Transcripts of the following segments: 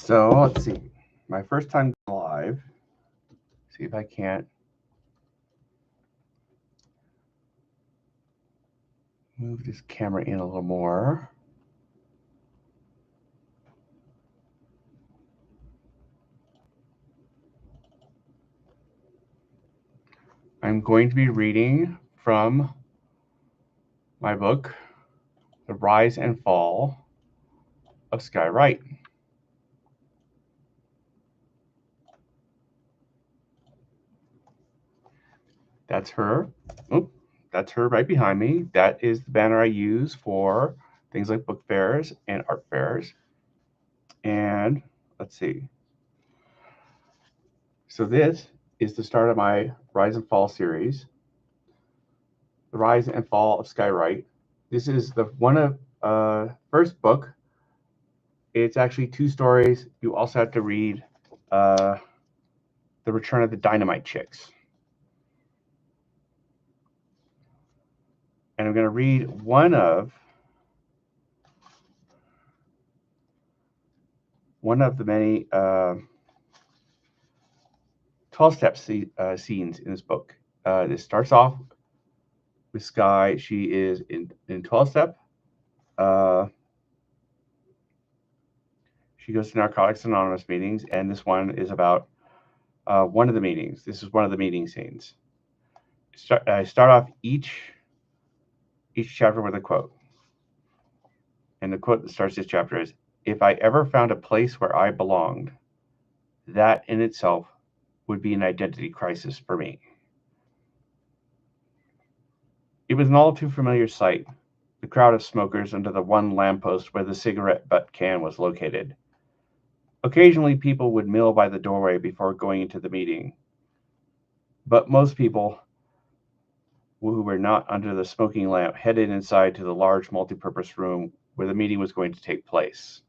So let's see. My first time live. See if I can't move this camera in a little more. I'm going to be reading from my book, The Rise and Fall of Skye Wright. That's her. Oh, that's her right behind me. That is the banner I use for things like book fairs and art fairs. And let's see. So this is the start of my Rise and Fall series, The Rise and Fall of Skye Wright. This is the first book. It's actually 2 stories. You also have to read The Return of the Dynamite Chicks. And I'm going to read one of the many 12-step scenes in this book. This starts off with Skye. She is in 12-step. She goes to Narcotics Anonymous meetings, and this one is about one of the meetings. This is one of the meeting scenes. I start off each chapter with a quote. And the quote that starts this chapter is, "If I ever found a place where I belonged, that in itself would be an identity crisis for me." It was an all too familiar sight, the crowd of smokers under the one lamppost where the cigarette butt can was located. Occasionally, people would mill by the doorway before going into the meeting. But most people who were not under the smoking lamp headed inside to the large multipurpose room where the meeting was going to take place.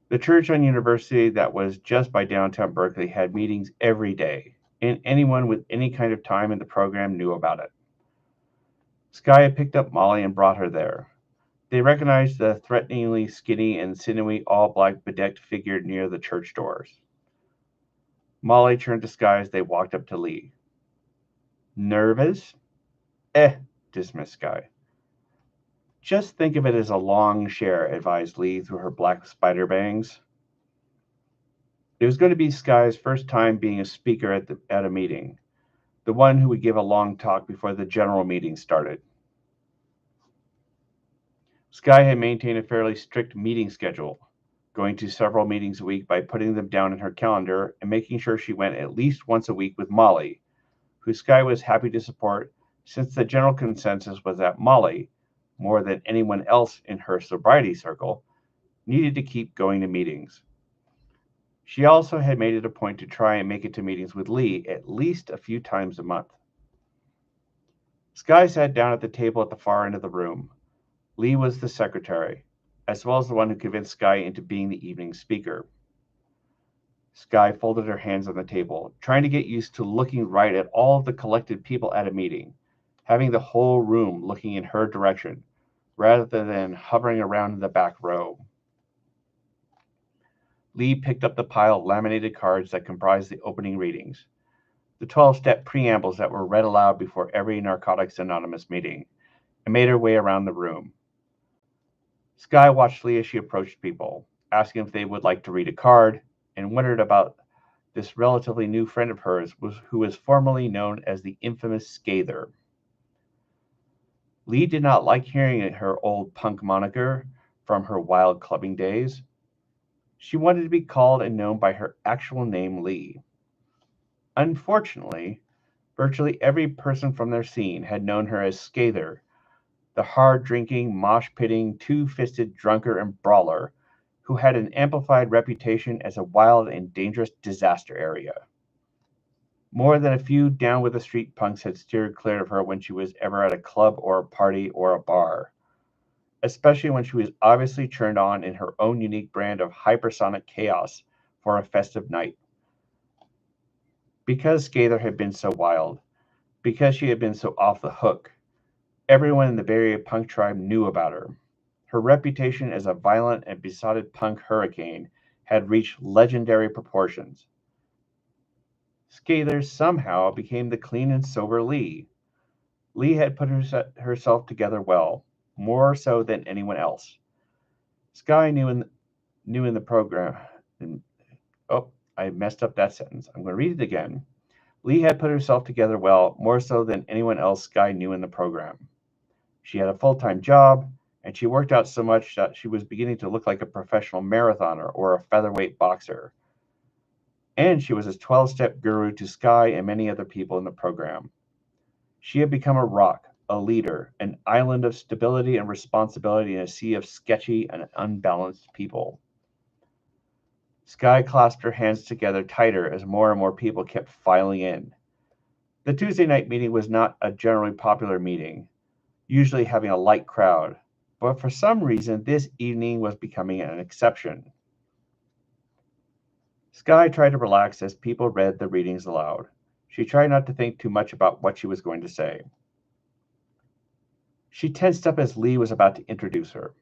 The church on University that was just by downtown Berkeley had meetings every day, and anyone with any kind of time in the program knew about it. Skye had picked up Molly and brought her there. They recognized the threateningly skinny and sinewy all-black bedecked figure near the church doors. Molly turned to Skye as they walked up to Lee. "Nervous?" Dismissed Skye. "Just think of it as a long share," advised Lee through her black spider bangs. It was going to be Skye's first time being a speaker at a meeting, the one who would give a long talk before the general meeting started. Skye had maintained a fairly strict meeting schedule, going to several meetings a week by putting them down in her calendar and making sure she went at least once a week with Molly, who Skye was happy to support since the general consensus was that Molly, more than anyone else in her sobriety circle, needed to keep going to meetings. She also had made it a point to try and make it to meetings with Lee at least a few times a month. Skye sat down at the table at the far end of the room. Lee was the secretary, as well as the one who convinced Skye into being the evening speaker. Skye folded her hands on the table, trying to get used to looking right at all of the collected people at a meeting, having the whole room looking in her direction, rather than hovering around in the back row. Lee picked up the pile of laminated cards that comprised the opening readings, the 12-step preambles that were read aloud before every Narcotics Anonymous meeting, and made her way around the room. Skye watched Lee as she approached people, asking if they would like to read a card, and wondered about this relatively new friend of hers who was formerly known as the infamous Scather. Lee did not like hearing her old punk moniker from her wild clubbing days. She wanted to be called and known by her actual name, Lee. Unfortunately, virtually every person from their scene had known her as Scather, the hard-drinking, mosh-pitting, two-fisted drunker and brawler who had an amplified reputation as a wild and dangerous disaster area. More than a few down-with-the-street punks had steered clear of her when she was ever at a club or a party or a bar, especially when she was obviously turned on in her own unique brand of hypersonic chaos for a festive night. Because Scather had been so wild, because she had been so off the hook, everyone in the Bay Area punk tribe knew about her. Her reputation as a violent and besotted punk hurricane had reached legendary proportions. Scaler somehow became the clean and sober Lee. Lee had put herself together well, more so than anyone else. Skye knew in the program. Oh, I messed up that sentence. I'm going to read it again. Lee had put herself together well, more so than anyone else Skye knew in the program. She had a full-time job, and she worked out so much that she was beginning to look like a professional marathoner or a featherweight boxer. And she was a 12-step guru to Skye and many other people in the program. She had become a rock, a leader, an island of stability and responsibility in a sea of sketchy and unbalanced people. Skye clasped her hands together tighter as more and more people kept filing in. The Tuesday night meeting was not a generally popular meeting, usually having a light crowd, but for some reason this evening was becoming an exception. Skye tried to relax as people read the readings aloud. She tried not to think too much about what she was going to say. She tensed up as Lee was about to introduce her.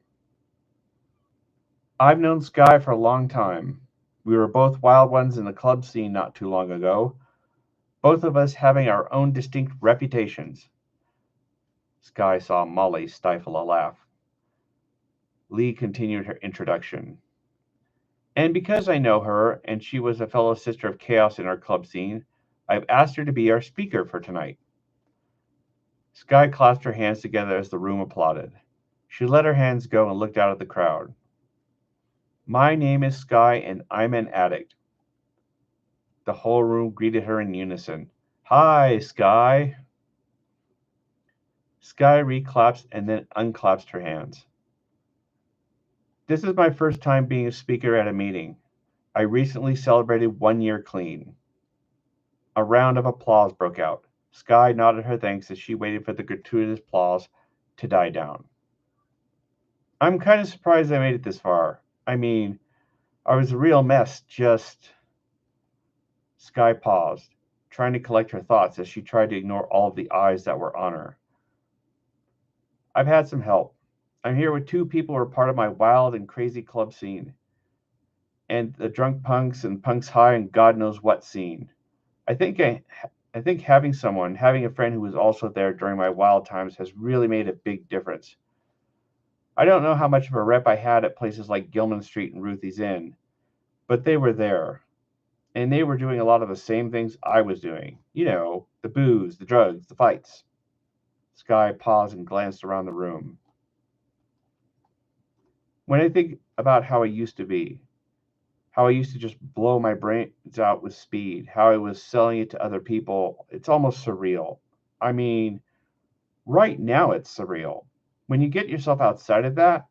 I've known Skye for a long time. We were both wild ones in the club scene not too long ago, both of us having our own distinct reputations. Skye saw Molly stifle a laugh. Lee continued her introduction. And because I know her, and she was a fellow sister of chaos in our club scene, I've asked her to be our speaker for tonight. Skye clasped her hands together as the room applauded. She let her hands go and looked out at the crowd. My name is Skye, and I'm an addict. The whole room greeted her in unison. Hi, Skye. Skye reclasped and then unclasped her hands. This is my first time being a speaker at a meeting. I recently celebrated 1 year clean. A round of applause broke out. Skye nodded her thanks as she waited for the gratuitous applause to die down. I'm kind of surprised I made it this far. I mean, I was a real mess, just... Skye paused, trying to collect her thoughts as she tried to ignore all of the eyes that were on her. I've had some help. I'm here with 2 people who are part of my wild and crazy club scene, and the drunk punks and punks high and God knows what scene. I think having a friend who was also there during my wild times has really made a big difference. I don't know how much of a rep I had at places like Gilman Street and Ruthie's Inn, but they were there. And they were doing a lot of the same things I was doing. You know, the booze, the drugs, the fights. Skye paused and glanced around the room. When I think about how I used to be, how I used to just blow my brains out with speed, how I was selling it to other people, it's almost surreal. I mean, right now it's surreal. When you get yourself outside of that,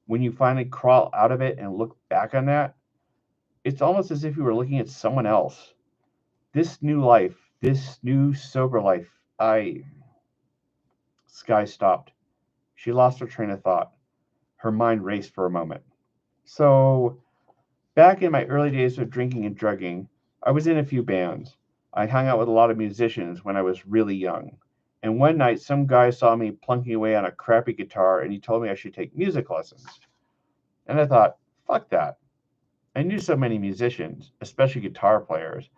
when you finally crawl out of it and look back on that, it's almost as if you were looking at someone else. This new life, this new sober life, Skye stopped. She lost her train of thought. Her mind raced for a moment. So, back in my early days of drinking and drugging, I was in a few bands. I hung out with a lot of musicians when I was really young. And one night, some guy saw me plunking away on a crappy guitar and he told me I should take music lessons. And I thought, fuck that. I knew so many musicians, especially guitar players.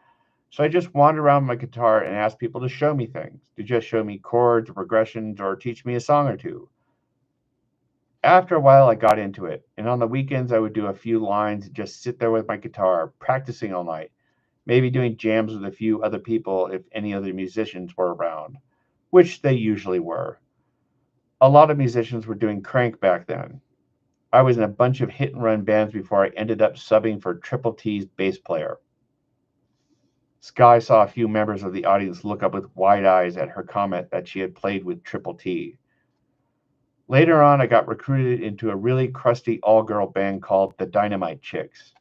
So I just wandered around my guitar and asked people to show me things, to just show me chords or progressions or teach me a song or two. After a while, I got into it, and on the weekends, I would do a few lines and just sit there with my guitar, practicing all night, maybe doing jams with a few other people if any other musicians were around, which they usually were. A lot of musicians were doing crank back then. I was in a bunch of hit-and-run bands before I ended up subbing for Triple T's bass player. Skye saw a few members of the audience look up with wide eyes at her comment that she had played with Triple T. Later on, I got recruited into a really crusty all-girl band called the Dynamite Chicks.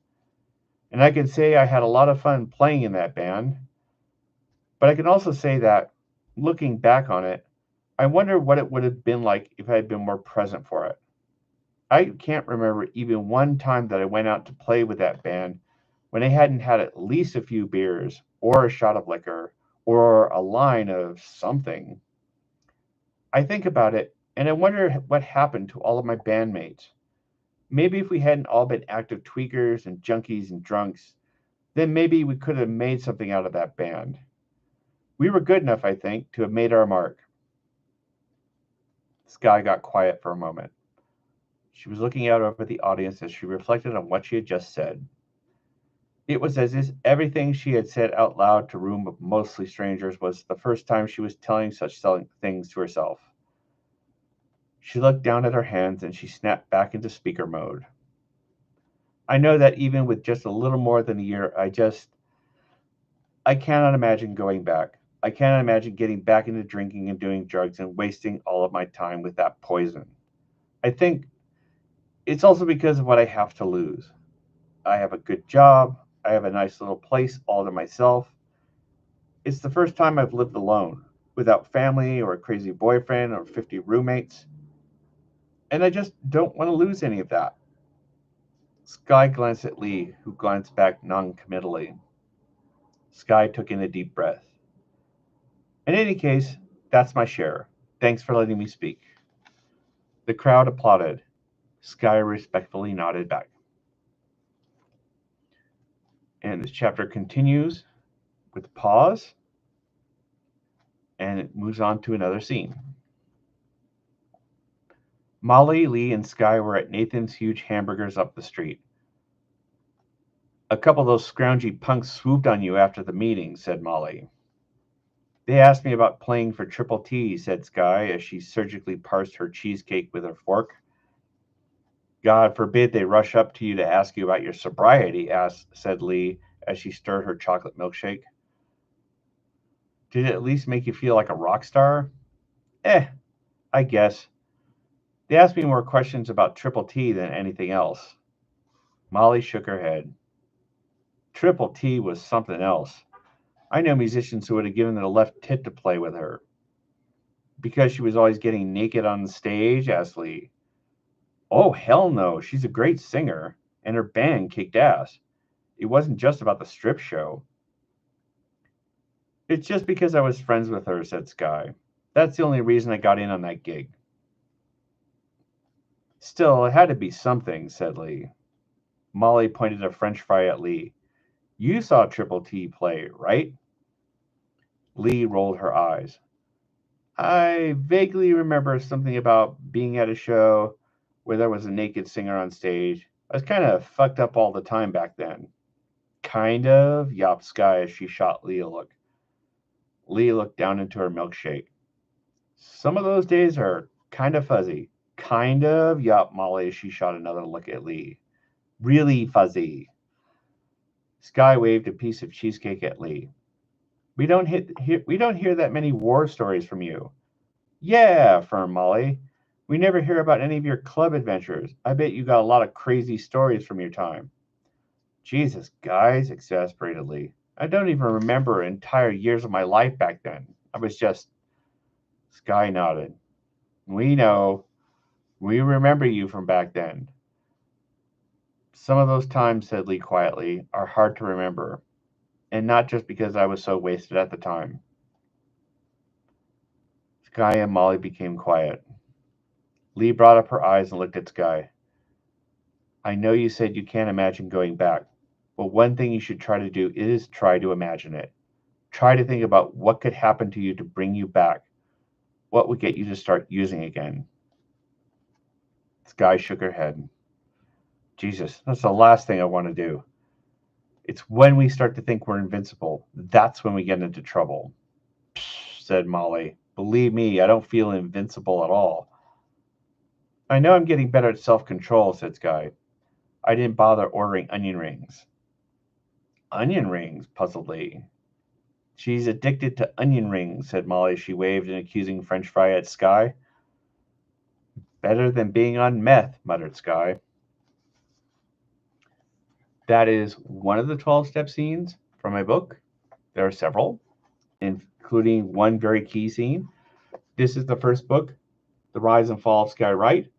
And I can say I had a lot of fun playing in that band. But I can also say that, looking back on it, I wonder what it would have been like if I had been more present for it. I can't remember even one time that I went out to play with that band when I hadn't had at least a few beers or a shot of liquor or a line of something. I think about it and I wonder what happened to all of my bandmates. Maybe if we hadn't all been active tweakers and junkies and drunks, then maybe we could have made something out of that band. We were good enough, I think, to have made our mark. Skye got quiet for a moment. She was looking out over the audience as she reflected on what she had just said. It was as if everything she had said out loud to a room of mostly strangers was the first time she was telling such things to herself. She looked down at her hands and she snapped back into speaker mode. I know that even with just a little more than a year, I cannot imagine going back. I cannot imagine getting back into drinking and doing drugs and wasting all of my time with that poison. I think it's also because of what I have to lose. I have a good job. I have a nice little place all to myself. It's the first time I've lived alone, without family or a crazy boyfriend or 50 roommates. And I just don't want to lose any of that. Skye glanced at Lee, who glanced back non-committally. Skye took in a deep breath. In any case, that's my share. Thanks for letting me speak. The crowd applauded. Skye respectfully nodded back. And this chapter continues with a pause, and it moves on to another scene. Molly, Lee, and Skye were at Nathan's Huge Hamburgers up the street. A couple of those scroungy punks swooped on you after the meeting, said Molly. They asked me about playing for Triple T, said Skye as she surgically parsed her cheesecake with her fork. God forbid they rush up to you to ask you about your sobriety, said Lee as she stirred her chocolate milkshake. Did it at least make you feel like a rock star? I guess. They asked me more questions about Triple T than anything else. Molly shook her head. Triple T was something else. I know musicians who would have given their left tit to play with her. Because she was always getting naked on the stage, asked Lee. Oh, hell no. She's a great singer, and her band kicked ass. It wasn't just about the strip show. It's just because I was friends with her, said Skye. That's the only reason I got in on that gig. Still, it had to be something, said Lee. Molly pointed a French fry at Lee. You saw Triple T play, right? Lee rolled her eyes. I vaguely remember something about being at a show where there was a naked singer on stage. I was kind of fucked up all the time back then. Kind of, yapped Skye as she shot Lee a look. Lee looked down into her milkshake. Some of those days are kind of fuzzy. Kind of, yapped Molly as she shot another look at Lee. Really fuzzy. Skye waved a piece of cheesecake at Lee. We don't hear that many war stories from you. Yeah, affirmed Molly. We never hear about any of your club adventures. I bet you got a lot of crazy stories from your time. Jesus, guys, exasperated Lee. I don't even remember entire years of my life back then. I was just... Skye nodded. We know. We remember you from back then. Some of those times, said Lee quietly, are hard to remember. And not just because I was so wasted at the time. Skye and Molly became quiet. Lee brought up her eyes and looked at Skye. I know you said you can't imagine going back, but one thing you should try to do is try to imagine it. Try to think about what could happen to you to bring you back. What would get you to start using again? Skye shook her head. Jesus, that's the last thing I want to do. It's when we start to think we're invincible. That's when we get into trouble. Psh, said Molly. Believe me, I don't feel invincible at all. I know I'm getting better at self-control, said Skye. I didn't bother ordering onion rings. Onion rings, puzzled Lee. She's addicted to onion rings, said Molly. She waved an accusing French fry at Skye. Better than being on meth, muttered Skye. That is one of the 12-step scenes from my book. There are several, including one very key scene. This is the first book, The Rise and Fall of Skye Wright,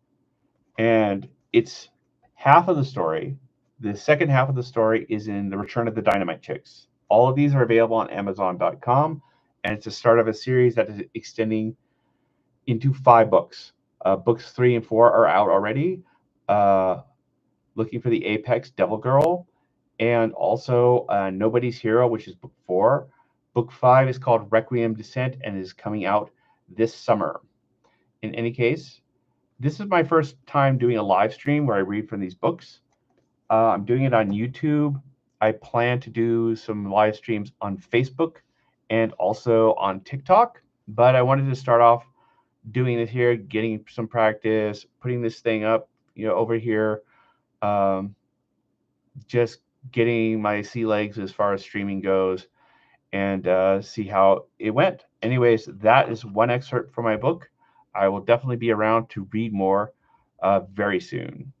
and it's half of the story. The second half of the story is in The Return of the Dynamite Chicks. All of these are available on Amazon.com, and it's the start of a series that is extending into 5 books. Books 3 and 4 are out already. looking for the Apex Devil Girl, and also Nobody's Hero, which is book 4. Book 5 is called Requiem Descent and is coming out this summer. In any case, this is my first time doing a live stream where I read from these books. I'm doing it on YouTube. I plan to do some live streams on Facebook and also on TikTok, but I wanted to start off doing this here, getting some practice, putting this thing up, over here, just getting my sea legs as far as streaming goes, and see how it went. Anyways, that is one excerpt from my book. I will definitely be around to read more very soon.